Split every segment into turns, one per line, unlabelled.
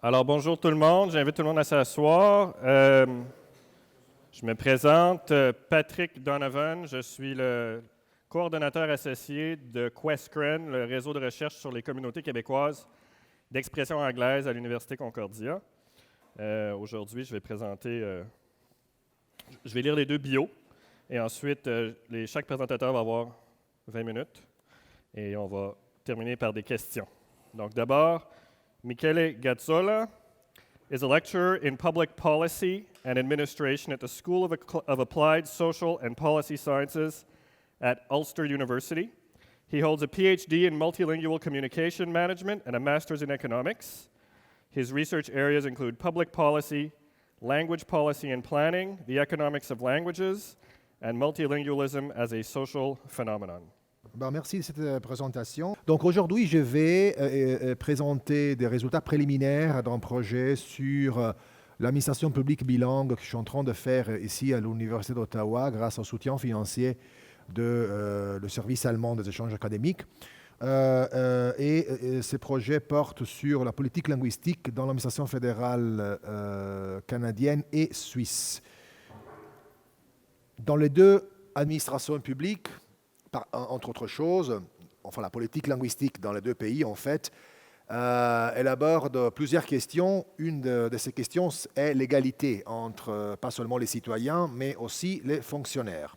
Alors, bonjour tout le monde. J'invite tout le monde à s'asseoir. Je me présente, Patrick Donovan. Je suis le coordonnateur associé de QuestCRN, le réseau de recherche sur les communautés québécoises d'expression anglaise à l'Université Concordia. Aujourd'hui, je vais je vais lire les deux bios et ensuite, chaque présentateur va avoir 20 minutes et on va terminer par des questions. Donc d'abord, Michele Gazzola is a lecturer in public policy and administration at the School of Applied Social and Policy Sciences at Ulster University. He holds a PhD in multilingual communication management and a master's in economics. His research areas include public policy, language policy and planning, the economics of languages, and multilingualism as a social phenomenon.
Merci de cette présentation. Donc aujourd'hui, je vais présenter des résultats préliminaires d'un projet sur l'administration publique bilingue que je suis en train de faire ici à l'Université d'Ottawa grâce au soutien financier le service allemand des échanges académiques. Ces projets portent sur la politique linguistique dans l'administration fédérale canadienne et suisse. Dans les deux administrations publiques, entre autres choses, enfin la politique linguistique dans les deux pays, en fait, elle aborde plusieurs questions. Une de ces questions est l'égalité entre pas seulement les citoyens, mais aussi les fonctionnaires.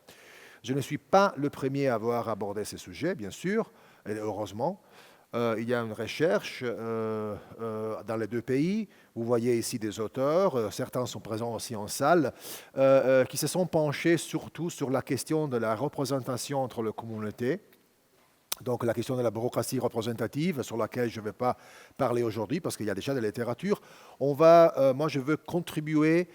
Je ne suis pas le premier à avoir abordé ces sujets, bien sûr, et heureusement. Il y a une recherche dans les deux pays. Vous voyez ici des auteurs, certains sont présents aussi en salle, qui se sont penchés surtout sur la question de la représentation entre les communautés. Donc la question de la bureaucratie représentative, sur laquelle je ne vais pas parler aujourd'hui parce qu'il y a déjà de la littérature. Moi, je veux contribuer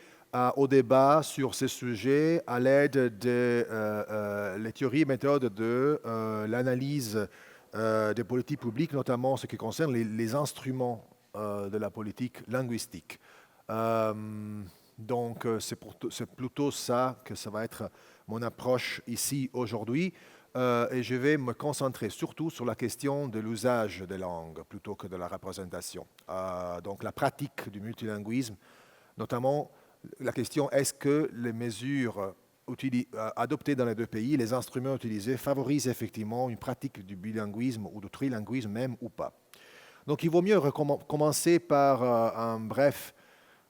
au débat sur ces sujets à l'aide des théories et méthodes de l'analyse des politiques publiques, notamment en ce qui concerne les instruments de la politique linguistique. Donc, c'est plutôt ça que ça va être mon approche ici aujourd'hui. Et je vais me concentrer surtout sur la question de l'usage des langues plutôt que de la représentation. Donc, la pratique du multilinguisme, notamment la question est-ce que les mesures adoptés dans les deux pays, les instruments utilisés favorisent effectivement une pratique du bilinguisme ou du trilinguisme même ou pas. Donc il vaut mieux commencer par un bref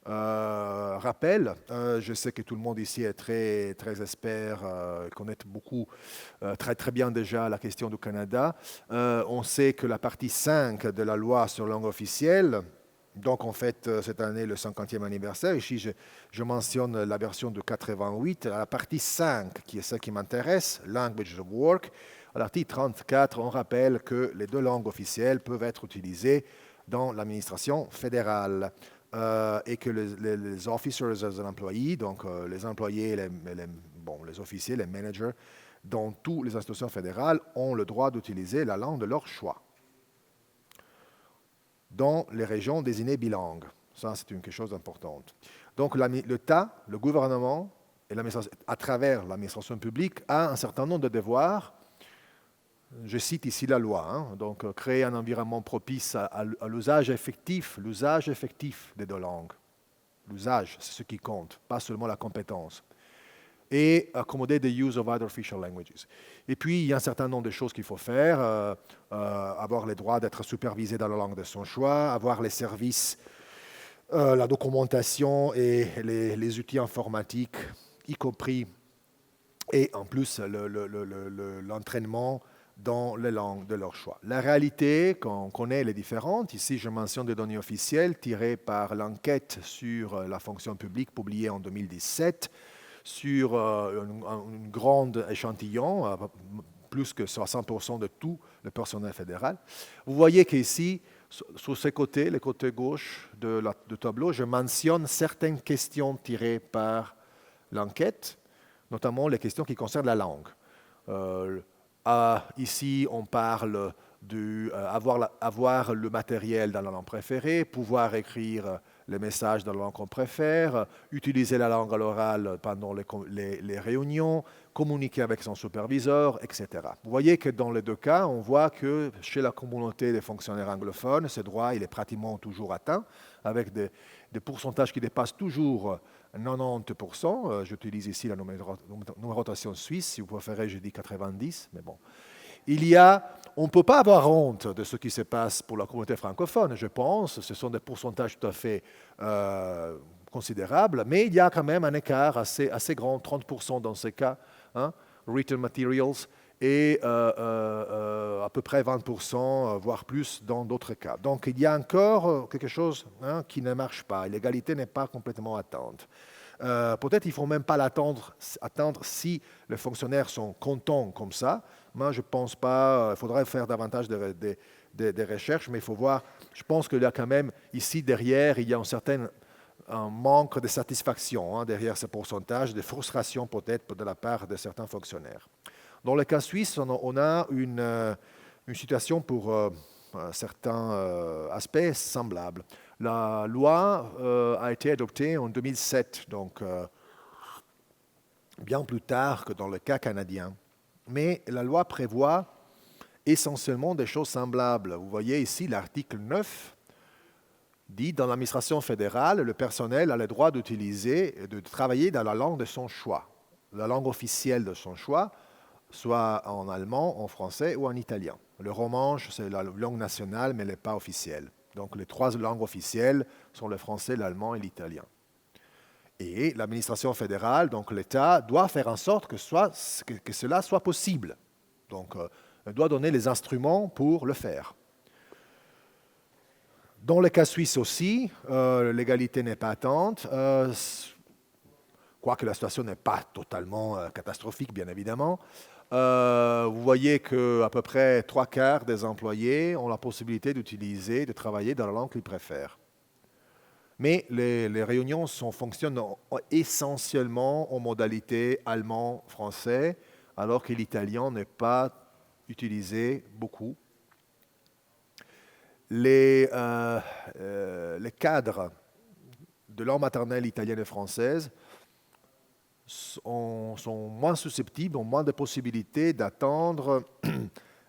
rappel. Je sais que tout le monde ici est très, très expert, connaît beaucoup, très bien déjà la question du Canada. On sait que la partie 5 de la loi sur la langue officielle, donc, en fait, cette année, le 50e anniversaire. Ici, je mentionne la version de 88, la partie 5, qui est celle qui m'intéresse, Language of Work. À l'article 34, on rappelle que les deux langues officielles peuvent être utilisées dans l'administration fédérale et que les officers as employees, donc les employés, les officiers, les managers, dans toutes les institutions fédérales, ont le droit d'utiliser la langue de leur choix dans les régions désignées bilingues. Ça, c'est quelque chose d'important. Donc, l'État, le gouvernement, à travers l'administration publique, a un certain nombre de devoirs. Je cite ici la loi. Donc, créer un environnement propice à l'usage effectif des deux langues. L'usage, c'est ce qui compte, pas seulement la compétence. Et accommoder the use of other official languages. Et puis, il y a un certain nombre de choses qu'il faut faire. Avoir les droits d'être supervisé dans la langue de son choix, avoir les services, la documentation et les outils informatiques, y compris, et en plus l'entraînement dans les langues de leur choix. La réalité, qu'on connaît, elle est différente. Ici, je mentionne des données officielles tirées par l'enquête sur la fonction publique publiée en 2017, sur un grand échantillon, plus que 60% de tout le personnel fédéral. Vous voyez qu'ici, sur ces côtés, les côtés gauche du tableau, je mentionne certaines questions tirées par l'enquête, notamment les questions qui concernent la langue. Ici, on parle d'avoir le matériel dans la langue préférée, pouvoir écrire les messages dans la langue qu'on préfère, utiliser la langue à l'oral pendant les réunions, communiquer avec son superviseur, etc. Vous voyez que dans les deux cas, on voit que chez la communauté des fonctionnaires anglophones, ce droit il est pratiquement toujours atteint, avec des pourcentages qui dépassent toujours 90%. J'utilise ici la numérotation suisse, si vous préférez, je dis 90, mais bon. On ne peut pas avoir honte de ce qui se passe pour la communauté francophone, je pense. Ce sont des pourcentages tout à fait considérables, mais il y a quand même un écart assez grand, 30% dans ces cas, hein, written materials, et à peu près 20%, voire plus, dans d'autres cas. Donc il y a encore quelque chose qui ne marche pas. L'égalité n'est pas complètement atteinte. Peut-être qu'il ne faut même pas attendre si les fonctionnaires sont contents comme ça. Moi, je ne pense pas. Il faudrait faire davantage de recherches, mais il faut voir. Je pense qu'il y a quand même, ici, derrière, il y a un manque de satisfaction derrière ce pourcentage, de frustration peut-être de la part de certains fonctionnaires. Dans le cas suisse, on a une situation pour certains aspects semblables. La loi a été adoptée en 2007, donc bien plus tard que dans le cas canadien. Mais la loi prévoit essentiellement des choses semblables. Vous voyez ici l'article 9 dit dans l'administration fédérale, le personnel a le droit d'utiliser et de travailler dans la langue de son choix, la langue officielle de son choix, soit en allemand, en français ou en italien. Le romanche, c'est la langue nationale, mais elle n'est pas officielle. Donc les trois langues officielles sont le français, l'allemand et l'italien. Et l'administration fédérale, donc l'État, doit faire en sorte que cela soit possible. Donc elle doit donner les instruments pour le faire. Dans le cas suisse aussi, l'égalité n'est pas atteinte, quoique la situation n'est pas totalement catastrophique, bien évidemment. Vous voyez qu'à peu près 3/4 des employés ont la possibilité de travailler dans la langue qu'ils préfèrent. Mais les réunions fonctionnent essentiellement en modalité allemand-français, alors que l'italien n'est pas utilisé beaucoup. Les cadres de langue maternelle italienne et française sont moins susceptibles, ont moins de possibilités d'attendre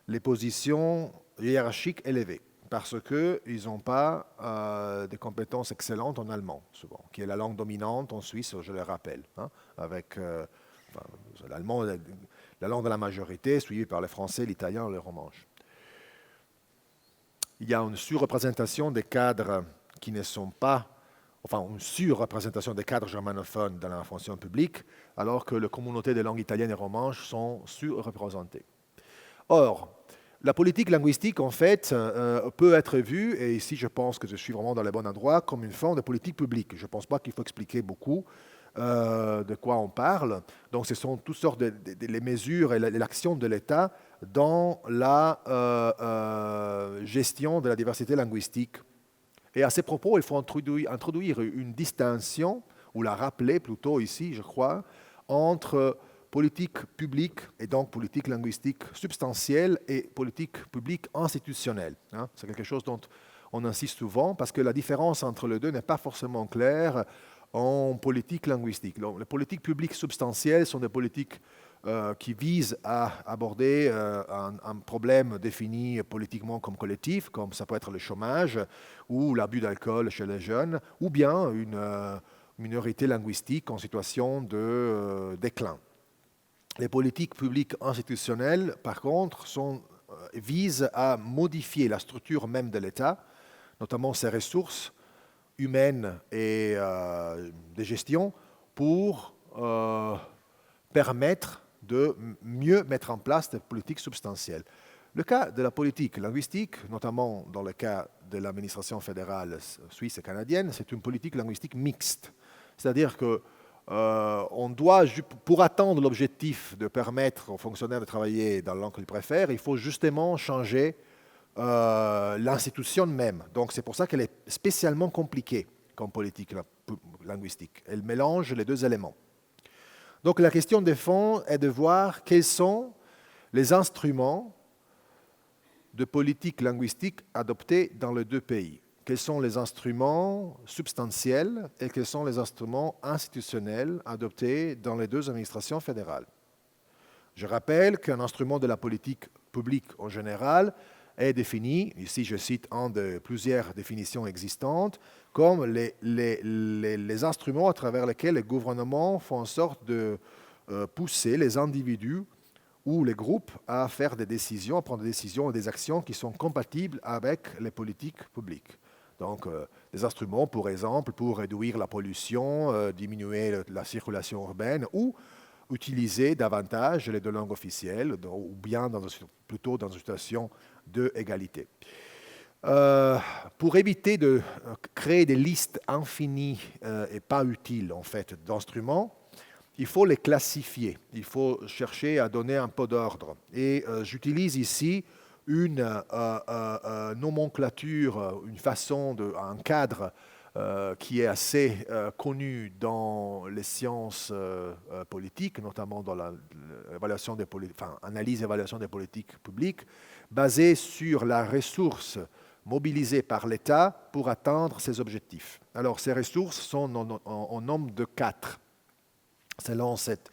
les positions hiérarchiques élevées, parce qu'ils n'ont pas des compétences excellentes en allemand, souvent, qui est la langue dominante en Suisse, je le rappelle, avec l'allemand, la langue de la majorité, suivie par le français, l'italien et le romanche. Il y a une surreprésentation des cadres qui ne sont pas, une surreprésentation des cadres germanophones dans la fonction publique, alors que les communautés de langue italienne et romanche sont surreprésentées. Or, la politique linguistique, en fait, peut être vue, et ici je pense que je suis vraiment dans le bon endroit, comme une forme de politique publique. Je ne pense pas qu'il faut expliquer beaucoup de quoi on parle. Donc ce sont toutes sortes de mesures et l'action de l'État dans la gestion de la diversité linguistique. Et à ces propos, il faut introduire une distinction, ou la rappeler plutôt ici, je crois, entre politique publique et donc politique linguistique substantielle et politique publique institutionnelle. C'est quelque chose dont on insiste souvent parce que la différence entre les deux n'est pas forcément claire en politique linguistique. Donc, les politiques publiques substantielles sont des politiques qui visent à aborder un problème défini politiquement comme collectif, comme ça peut être le chômage ou l'abus d'alcool chez les jeunes, ou bien une minorité linguistique en situation de déclin. Les politiques publiques institutionnelles, par contre, visent à modifier la structure même de l'État, notamment ses ressources humaines et de gestion, pour permettre de mieux mettre en place des politiques substantielles. Le cas de la politique linguistique, notamment dans le cas de l'administration fédérale suisse et canadienne, c'est une politique linguistique mixte. C'est-à-dire que on doit, pour atteindre l'objectif de permettre aux fonctionnaires de travailler dans la langue qu'ils préfèrent, il faut justement changer l'institution même. Donc c'est pour ça qu'elle est spécialement compliquée comme politique linguistique. Elle mélange les deux éléments. Donc la question de fond est de voir quels sont les instruments de politique linguistique adoptés dans les deux pays. quels sont les instruments substantiels et quels sont les instruments institutionnels adoptés dans les deux administrations fédérales. Je rappelle qu'un instrument de la politique publique en général est défini, ici je cite un de plusieurs définitions existantes, comme les instruments à travers lesquels les gouvernements font en sorte de pousser les individus ou les groupes à faire des décisions, à prendre des décisions et des actions qui sont compatibles avec les politiques publiques. Donc, des instruments, par exemple, pour réduire la pollution, diminuer la circulation urbaine ou utiliser davantage les deux langues officielles, ou bien plutôt dans une situation d'égalité. Pour éviter de créer des listes infinies et pas utiles, en fait, d'instruments, il faut les classifier. Il faut chercher à donner un peu d'ordre. Et j'utilise ici une nomenclature, une façon, un cadre qui est assez connu dans les sciences politiques, notamment dans l'analyse et évaluation des politiques publiques, basée sur la ressource mobilisée par l'État pour atteindre ses objectifs. Alors, ces ressources sont en nombre de 4. Selon cette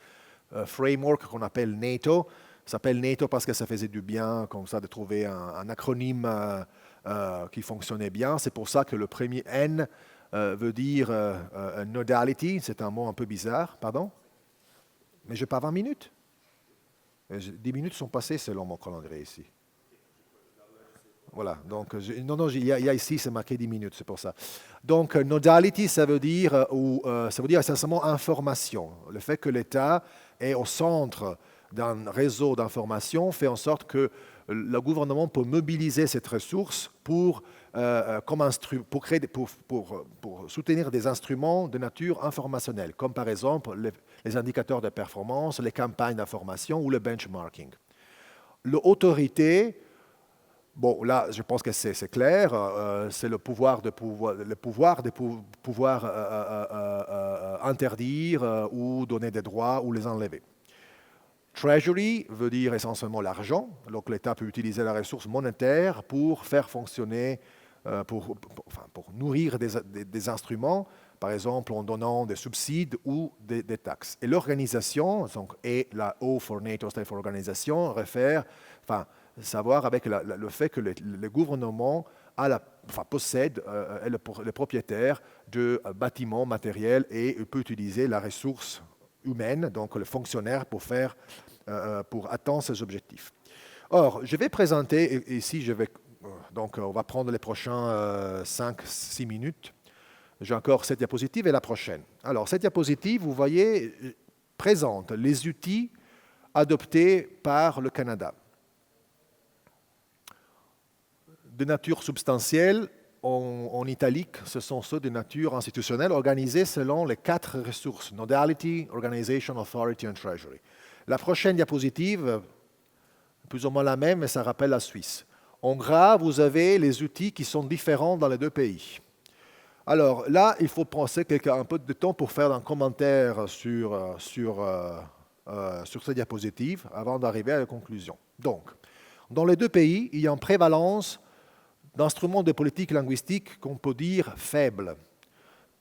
framework qu'on appelle NATO, ça s'appelle NATO parce que ça faisait du bien, comme ça, de trouver un acronyme qui fonctionnait bien. C'est pour ça que le premier N veut dire nodality, c'est un mot un peu bizarre, pardon. Mais je n'ai pas 20 minutes. 10 minutes sont passées selon mon calendrier ici. Voilà, donc, il y a ici, c'est marqué 10 minutes, c'est pour ça. Donc, nodality, ça veut dire essentiellement information. Le fait que l'État est au centre d'un réseau d'information fait en sorte que le gouvernement peut mobiliser cette ressource pour soutenir des instruments de nature informationnelle, comme par exemple les indicateurs de performance, les campagnes d'information ou le benchmarking. L'autorité, bon, là, je pense que c'est clair, c'est le pouvoir de pouvoir interdire ou donner des droits ou les enlever. Treasury veut dire essentiellement l'argent, donc l'État peut utiliser la ressource monétaire pour faire fonctionner, pour nourrir des instruments, par exemple en donnant des subsides ou des taxes. Et l'organisation, et la O for NATO, stand for organisation, réfère, savoir avec le fait que le gouvernement possède, est le propriétaire de bâtiments matériels et peut utiliser la ressource humaine, donc le fonctionnaire, pour atteindre ses objectifs. Or, je vais présenter, et ici, donc on va prendre les prochains 5-6 minutes. J'ai encore cette diapositive et la prochaine. Alors, cette diapositive, vous voyez, présente les outils adoptés par le Canada. De nature substantielle, en italique, ce sont ceux de nature institutionnelle organisés selon les 4 ressources: Nodality, Organization, Authority and Treasury. La prochaine diapositive, plus ou moins la même, mais ça rappelle la Suisse. En gras, vous avez les outils qui sont différents dans les deux pays. Alors là, il faut passer un peu de temps pour faire un commentaire sur ces diapositives avant d'arriver à la conclusion. Donc, dans les deux pays, il y a une prévalence d'instruments de politique linguistique qu'on peut dire faibles,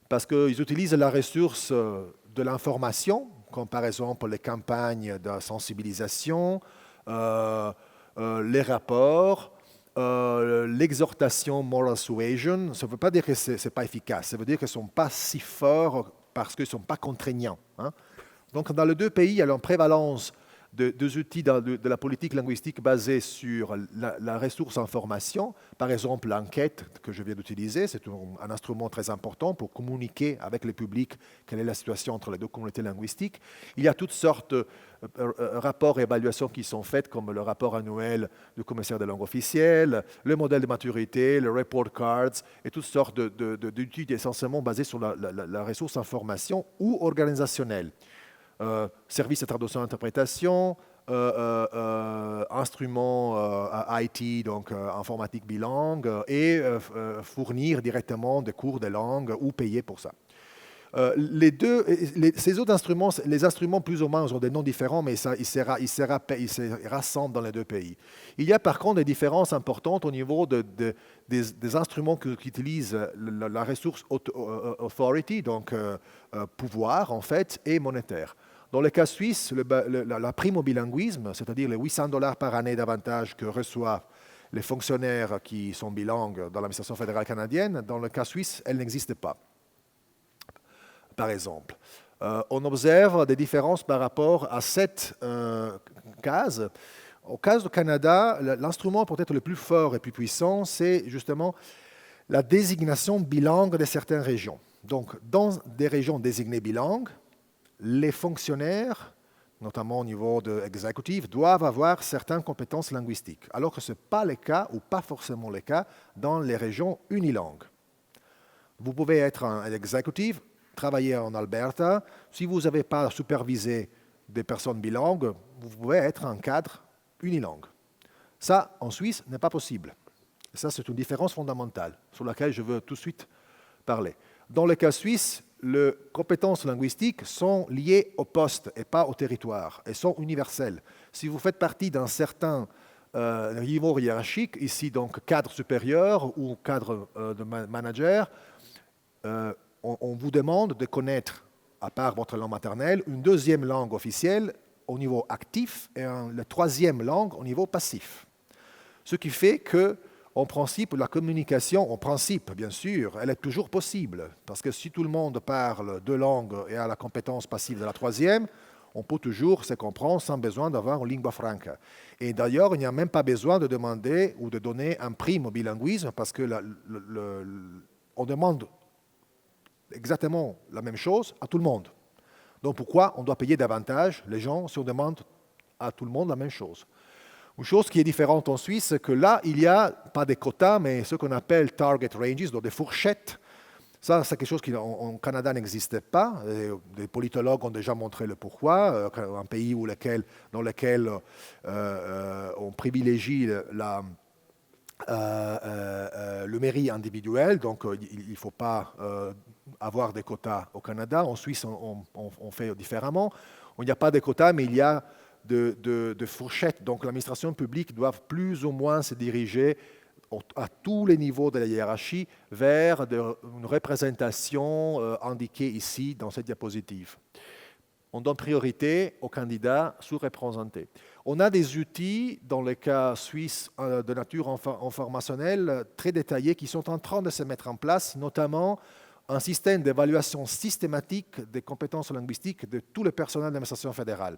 parce qu'ils utilisent la ressource de l'information, comme par exemple les campagnes de sensibilisation, les rapports, l'exhortation moral suasion. Ça ne veut pas dire que ce n'est pas efficace, ça veut dire qu'ils ne sont pas si forts parce qu'ils ne sont pas contraignants. Donc dans les deux pays, il y a une prévalence des outils de la politique linguistique basée sur la ressource information. Par exemple, l'enquête que je viens d'utiliser, c'est un instrument très important pour communiquer avec le public quelle est la situation entre les deux communautés linguistiques. Il y a toutes sortes de rapports et évaluations qui sont faits, comme le rapport annuel du commissaire de langue officielle, le modèle de maturité, le report cards, et toutes sortes d'outils essentiellement basés sur la ressource information ou organisationnelle. Services de traduction et interprétation, instruments IT, donc informatique bilingue, et fournir directement des cours de langue ou payer pour ça. Ces autres instruments, les instruments plus ou moins ont des noms différents, mais ils se rassemblent dans les deux pays. Il y a par contre des différences importantes au niveau des instruments qui utilisent la ressource authority, donc pouvoir en fait, et monétaire. Dans le cas suisse, la prime au bilinguisme, c'est-à-dire les $800 par année d'avantage que reçoivent les fonctionnaires qui sont bilingues dans l'administration fédérale canadienne, dans le cas suisse, elle n'existe pas. Par exemple, on observe des différences par rapport à cette case. Au cas du Canada, l'instrument peut-être le plus fort et plus puissant, c'est justement la désignation bilingue de certaines régions. Donc, dans des régions désignées bilingues, les fonctionnaires, notamment au niveau de l'exécutif, doivent avoir certaines compétences linguistiques, alors que ce n'est pas le cas, ou pas forcément le cas, dans les régions unilingues. Vous pouvez être un exécutif, travailler en Alberta. Si vous n'avez pas supervisé des personnes bilingues, vous pouvez être un cadre unilingue. Ça, en Suisse, n'est pas possible. Et ça, c'est une différence fondamentale sur laquelle je veux tout de suite parler. Dans le cas suisse, les compétences linguistiques sont liées au poste et pas au territoire, et sont universelles. Si vous faites partie d'un certain niveau hiérarchique, ici donc cadre supérieur ou cadre de manager, on vous demande de connaître, à part votre langue maternelle, une deuxième langue officielle au niveau actif et la troisième langue au niveau passif. Ce qui fait que, en principe, la communication, en principe, bien sûr, elle est toujours possible. Parce que si tout le monde parle deux langues et a la compétence passive de la troisième, on peut toujours se comprendre sans besoin d'avoir une lingua franca. Et d'ailleurs, il n'y a même pas besoin de demander ou de donner un prime au bilinguisme parce que on demande exactement la même chose à tout le monde. Donc pourquoi on doit payer davantage les gens si on demande à tout le monde la même chose? Une chose qui est différente en Suisse, c'est que là, il n'y a pas des quotas, mais ce qu'on appelle target ranges, donc des fourchettes. Ça, c'est quelque chose qui en Canada n'existait pas. Et des politologues ont déjà montré le pourquoi. Un pays dans lequel on privilégie le mérite individuel, donc il ne faut pas avoir des quotas au Canada. En Suisse, on fait différemment. Il n'y a pas de quotas, mais il y a de fourchettes. Donc l'administration publique doit plus ou moins se diriger à tous les niveaux de la hiérarchie vers une représentation indiquée ici dans cette diapositive. On donne priorité aux candidats sous-représentés. On a des outils, dans le cas suisse de nature informationnelle, très détaillés qui sont en train de se mettre en place, notamment un système d'évaluation systématique des compétences linguistiques de tout le personnel de l'administration fédérale,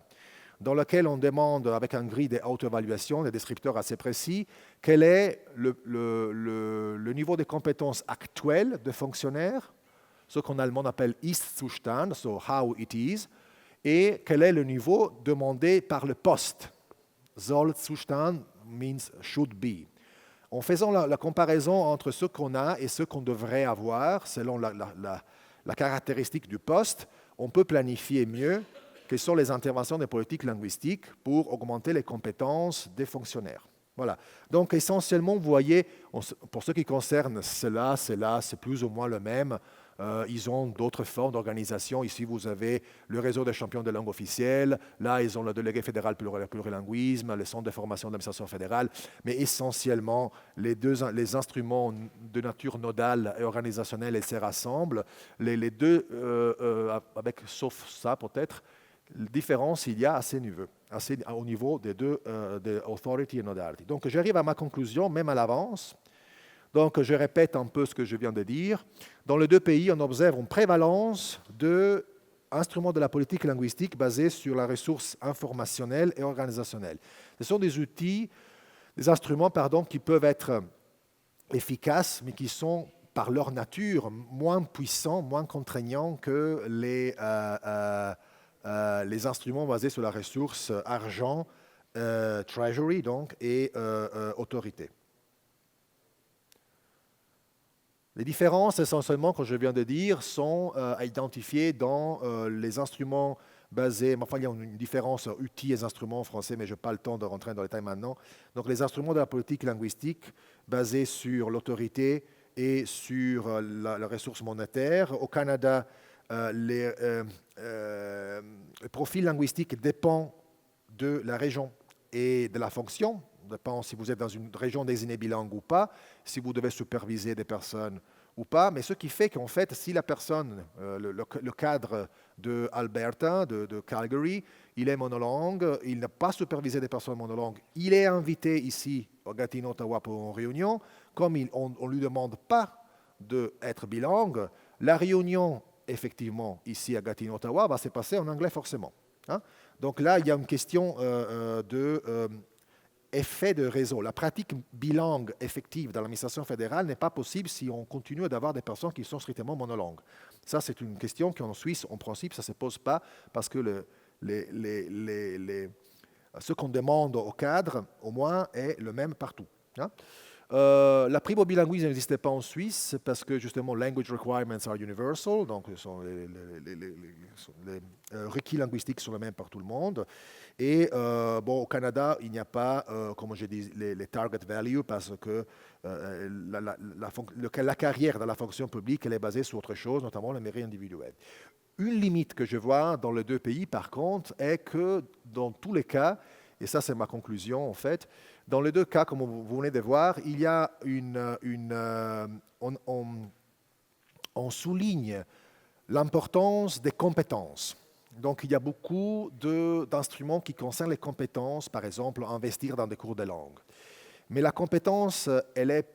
dans lequel on demande, avec un grille d'auto-évaluation, des descripteurs assez précis, quel est le niveau de compétences actuelles de fonctionnaires, ce qu'en allemand appelle Ist-Zustand, so how it is, et quel est le niveau demandé par le poste. Soll-Zustand means should be. En faisant la comparaison entre ce qu'on a et ce qu'on devrait avoir, selon la caractéristique du poste, on peut planifier mieux quelles sont les interventions des politiques linguistiques pour augmenter les compétences des fonctionnaires. Voilà. Donc, essentiellement, vous voyez, pour ce qui concerne cela, c'est plus ou moins le même. Ils ont d'autres formes d'organisation. Ici, vous avez le réseau des champions de langue officielle. Là, ils ont le délégué fédéral pour le plurilinguisme, le centre de formation de l'administration fédérale. Mais essentiellement, les instruments de nature nodale et organisationnelle, ils se rassemblent. Les deux, sauf ça peut-être, la différence, il y a à ces niveaux, au niveau des deux, de authority et nodality. Donc, j'arrive à ma conclusion, même à l'avance. Donc, je répète un peu ce que je viens de dire. Dans les deux pays, on observe une prévalence d'instruments de la politique linguistique basés sur la ressource informationnelle et organisationnelle. Ce sont des outils, des instruments, qui peuvent être efficaces, mais qui sont, par leur nature, moins puissants, moins contraignants que les instruments basés sur la ressource argent, treasury, donc, et autorité. Les différences, essentiellement, que je viens de dire, sont à identifier dans les instruments basés. Enfin, il y a une différence outils et instruments en français, mais je n'ai pas le temps de rentrer dans les détails maintenant. Donc, les instruments de la politique linguistique basés sur l'autorité et sur la ressource monétaire. Au Canada, le profil linguistique dépend de la région et de la fonction, dépend si vous êtes dans une région désignée bilingue ou pas, si vous devez superviser des personnes ou pas, mais ce qui fait qu'en fait, si la personne, le cadre de Alberta, de Calgary, il est monolingue, il n'a pas supervisé des personnes monolingues, il est invité ici au Gatineau, Ottawa pour une réunion, comme on ne lui demande pas d'être bilingue, la réunion, effectivement, ici à Gatineau, Ottawa, va se passer en anglais forcément. Hein? Donc là, il y a une question effet de réseau. La pratique bilingue effective dans l'administration fédérale n'est pas possible si on continue d'avoir des personnes qui sont strictement monolingues. Ça, c'est une question qu'en Suisse, en principe, ça ne se pose pas parce que ce qu'on demande au cadre, au moins, est le même partout. Hein? La prime au bilinguisme n'existait pas en Suisse parce que justement language requirements are universal, donc les requis linguistiques sont les mêmes par tout le monde. Et au Canada, il n'y a pas, comme je dis, les target values parce que la carrière dans la fonction publique elle est basée sur autre chose, notamment le mérite individuel. Une limite que je vois dans les deux pays, par contre, est que dans tous les cas, et ça c'est ma conclusion en fait, dans les deux cas, comme vous venez de voir, il y a on souligne l'importance des compétences. Donc, il y a beaucoup d'instruments qui concernent les compétences, par exemple, investir dans des cours de langue. Mais la compétence, elle n'est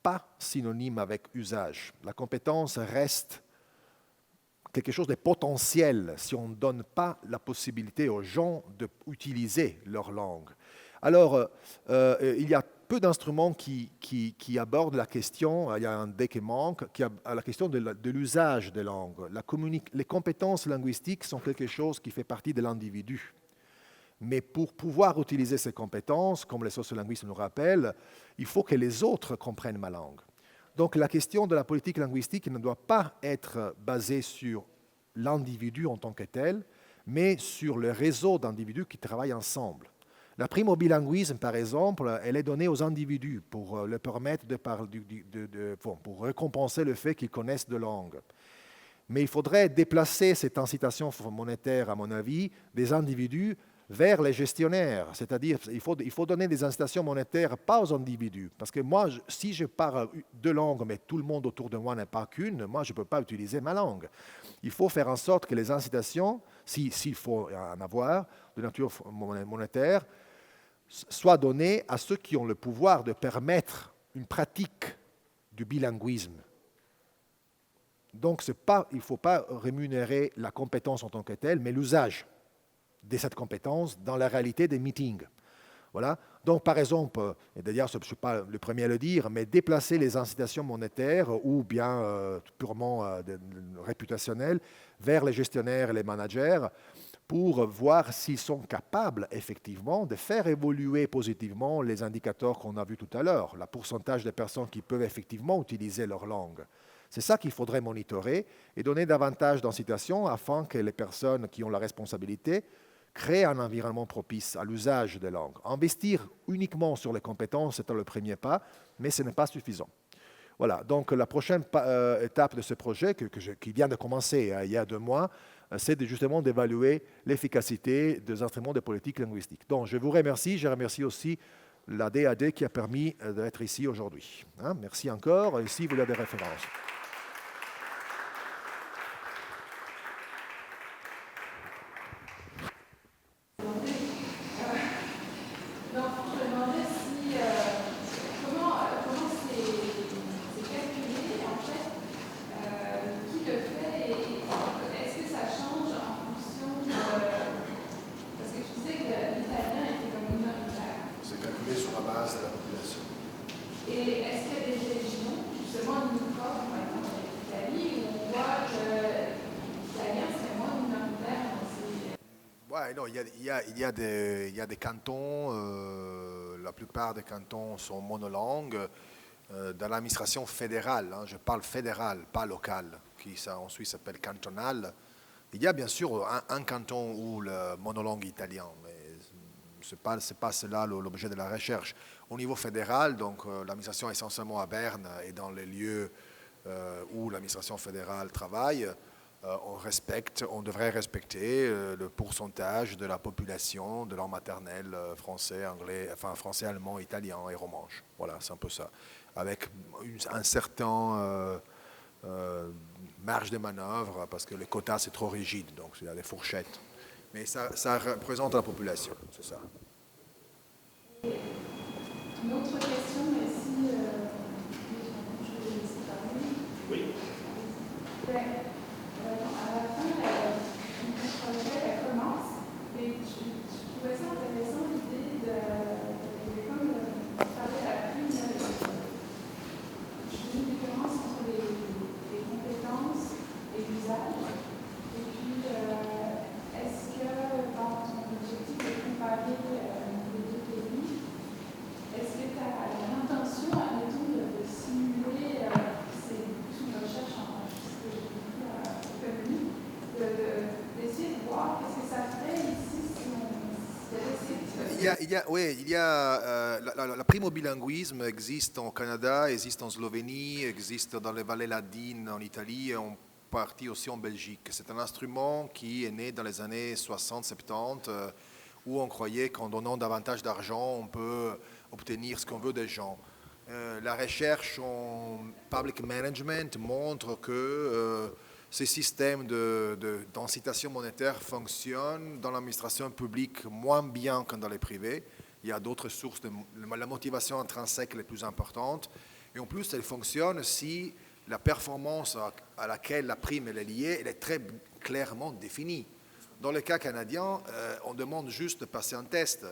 pas synonyme avec usage. La compétence reste quelque chose de potentiel si on ne donne pas la possibilité aux gens d'utiliser leur langue. Alors, il y a peu d'instruments qui abordent la question, il y a un dé qui manque, qui a la question de l'usage des langues. Les compétences linguistiques sont quelque chose qui fait partie de l'individu. Mais pour pouvoir utiliser ces compétences, comme les sociolinguistes nous rappellent, il faut que les autres comprennent ma langue. Donc la question de la politique linguistique ne doit pas être basée sur l'individu en tant que tel, mais sur le réseau d'individus qui travaillent ensemble. La prime au bilinguisme, par exemple, elle est donnée aux individus pour leur permettre pour récompenser le fait qu'ils connaissent deux langues. Mais il faudrait déplacer cette incitation monétaire, à mon avis, des individus vers les gestionnaires. C'est-à-dire il faut donner des incitations monétaires pas aux individus. Parce que moi, si je parle deux langues, mais tout le monde autour de moi n'a pas qu'une, moi, je ne peux pas utiliser ma langue. Il faut faire en sorte que les incitations, s'il faut en avoir, de nature monétaire, soient données à ceux qui ont le pouvoir de permettre une pratique du bilinguisme. Donc, il ne faut pas rémunérer la compétence en tant que telle, mais l'usage de cette compétence dans la réalité des meetings. Voilà. Donc, par exemple, et d'ailleurs, je ne suis pas le premier à le dire, mais déplacer les incitations monétaires ou bien purement réputationnelles vers les gestionnaires et les managers pour voir s'ils sont capables, effectivement, de faire évoluer positivement les indicateurs qu'on a vus tout à l'heure, le pourcentage de personnes qui peuvent effectivement utiliser leur langue. C'est ça qu'il faudrait monitorer et donner davantage d'incitations afin que les personnes qui ont la responsabilité créent un environnement propice à l'usage des langues. Investir uniquement sur les compétences, c'est le premier pas, mais ce n'est pas suffisant. Voilà, donc la prochaine étape de ce projet, qui vient de commencer il y a 2 mois, c'est justement d'évaluer l'efficacité des instruments de politique linguistique. Donc je vous remercie, je remercie aussi la DAD qui a permis d'être ici aujourd'hui. Merci encore, et ici vous avez des références. Non, il y a des cantons, la plupart des cantons sont monolangues. Dans l'administration fédérale, je parle fédéral, pas local, qui en Suisse s'appelle cantonal, il y a bien sûr un canton où le monolangue italien, mais ce n'est pas cela l'objet de la recherche. Au niveau fédéral, donc l'administration essentiellement à Berne et dans les lieux où l'administration fédérale travaille, on devrait respecter le pourcentage de la population de langue maternelle français, anglais, enfin français, allemand, italien et romanche. Voilà, c'est un peu ça. Avec un certain marge de manœuvre, parce que le quota c'est trop rigide, donc il y a des fourchettes. Mais ça représente la population, c'est ça.
Une autre question, mais si je vais laisser parler.
Oui.
À la fin, le projet commence, et je trouvais ça intéressant l'idée de comme parler à la prime. Je fais une différence entre les compétences et l'usage. Et puis, est-ce que dans ton objectif de comparer les deux pays, est-ce que tu as l'intention, admettons, de simuler, c'est une recherche en économie, d'essayer de voir qu'est-ce que ça ferait ici si
la prime au bilinguisme existe au Canada, existe en Slovénie, existe dans les vallées ladines en Italie et en partie aussi en Belgique. C'est un instrument qui est né dans les années 60-70 où on croyait qu'en donnant davantage d'argent, on peut obtenir ce qu'on veut des gens. La recherche en public management montre que ces systèmes d'incitation monétaire fonctionnent dans l'administration publique moins bien que dans les privés. Il y a d'autres sources, la motivation intrinsèque est la plus importante. Et en plus, elle fonctionne si la performance à laquelle la prime est liée, elle est très clairement définie. Dans le cas canadien, on demande juste de passer un test,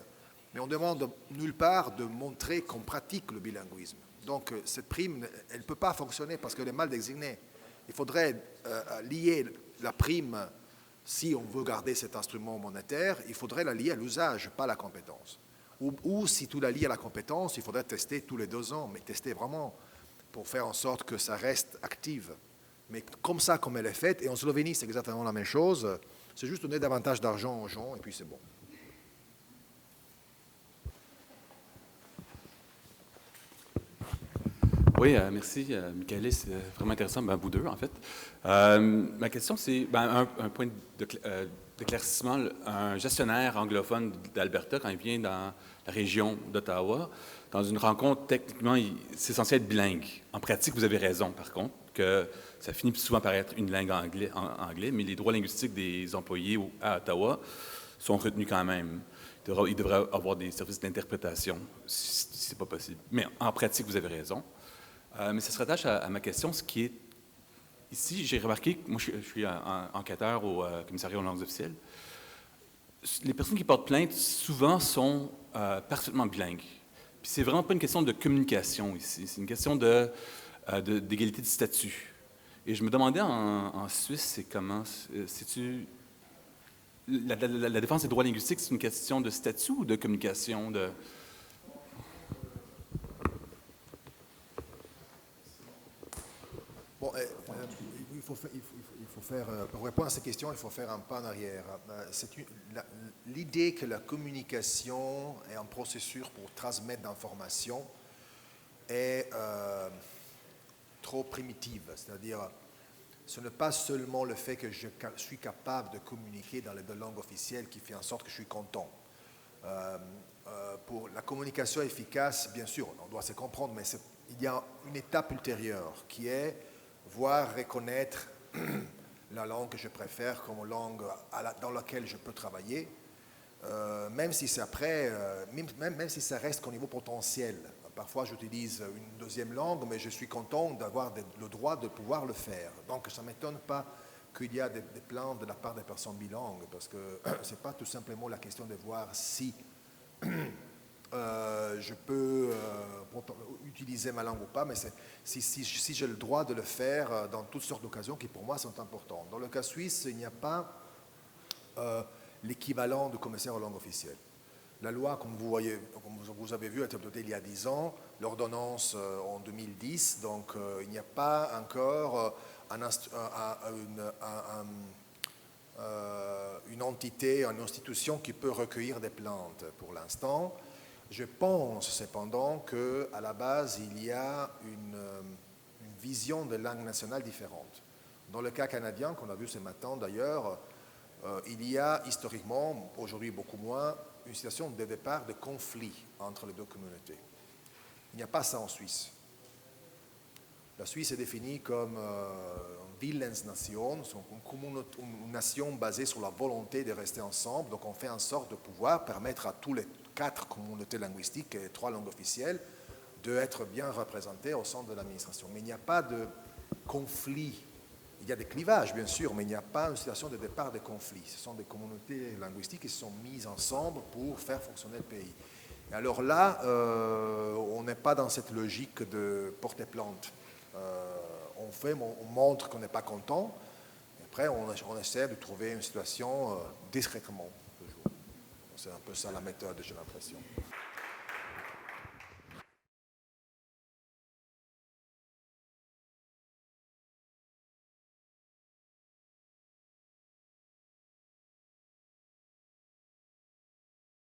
mais on demande nulle part de montrer qu'on pratique le bilinguisme. Donc cette prime, elle ne peut pas fonctionner parce qu'elle est mal désignée. Il faudrait lier la prime, si on veut garder cet instrument monétaire, il faudrait la lier à l'usage, pas à la compétence. Ou si tu la lies à la compétence, il faudrait tester tous les 2 ans, mais tester vraiment pour faire en sorte que ça reste active. Mais comme ça, comme elle est faite, et en Slovénie, c'est exactement la même chose, c'est juste donner davantage d'argent aux gens, et puis c'est bon.
Oui, merci, Michaelis, c'est vraiment intéressant, vous deux, en fait. Ma question, c'est un point d'éclaircissement. Un gestionnaire anglophone d'Alberta, quand il vient dans la région d'Ottawa, dans une rencontre, techniquement, c'est censé être bilingue. En pratique, vous avez raison, par contre, que ça finit souvent par être une langue anglais, mais les droits linguistiques des employés à Ottawa sont retenus quand même. Il devrait avoir des services d'interprétation, si ce n'est pas possible. Mais en pratique, vous avez raison. Mais ça se rattache à ma question, ce qui est... Ici, j'ai remarqué, moi je suis enquêteur au commissariat aux langues officielles, les personnes qui portent plainte, souvent, sont parfaitement bilingues. Puis c'est vraiment pas une question de communication ici, c'est une question d'égalité de statut. Et je me demandais en Suisse, c'est comment... La défense des droits linguistiques, c'est une question de statut ou de communication,
Bon, pour répondre à ces questions, il faut faire un pas en arrière. L'idée que la communication est un processus pour transmettre d'informations est trop primitive. C'est-à-dire, ce n'est pas seulement le fait que je suis capable de communiquer dans les 2 langues officielles qui fait en sorte que je suis content. Pour la communication efficace, bien sûr, on doit se comprendre, mais il y a une étape ultérieure qui est voir reconnaître la langue que je préfère comme langue dans laquelle je peux travailler, même si c'est après, même si ça reste qu'au niveau potentiel. Parfois, j'utilise une 2e langue, mais je suis content d'avoir le droit de pouvoir le faire. Donc, ça ne m'étonne pas qu'il y a des plaintes de la part des personnes bilingues, parce que ce n'est pas tout simplement la question de voir si je peux utiliser ma langue ou pas, mais si j'ai le droit de le faire dans toutes sortes d'occasions qui pour moi sont importantes. Dans le cas suisse, il n'y a pas l'équivalent de commissaire aux langues officielles. La loi, comme vous avez vu, a été adoptée il y a 10 ans, l'ordonnance en 2010, donc il n'y a pas encore une entité, une institution qui peut recueillir des plaintes pour l'instant. Je pense cependant qu'à la base, il y a une vision de langue nationale différente. Dans le cas canadien, qu'on a vu ce matin d'ailleurs, il y a historiquement, aujourd'hui beaucoup moins, une situation de départ de conflit entre les deux communautés. Il n'y a pas ça en Suisse. La Suisse est définie comme Willensnation, une nation basée sur la volonté de rester ensemble. Donc on fait en sorte de pouvoir permettre à tous les 4 communautés linguistiques et 3 langues officielles d'être bien représentées au sein de l'administration. Mais il n'y a pas de conflit. Il y a des clivages, bien sûr, mais il n'y a pas une situation de départ de conflit. Ce sont des communautés linguistiques qui se sont mises ensemble pour faire fonctionner le pays. Et alors là, on n'est pas dans cette logique de porter plainte. On montre qu'on n'est pas content, et après on essaie de trouver une situation discrètement, toujours. C'est un peu ça la méthode, j'ai l'impression.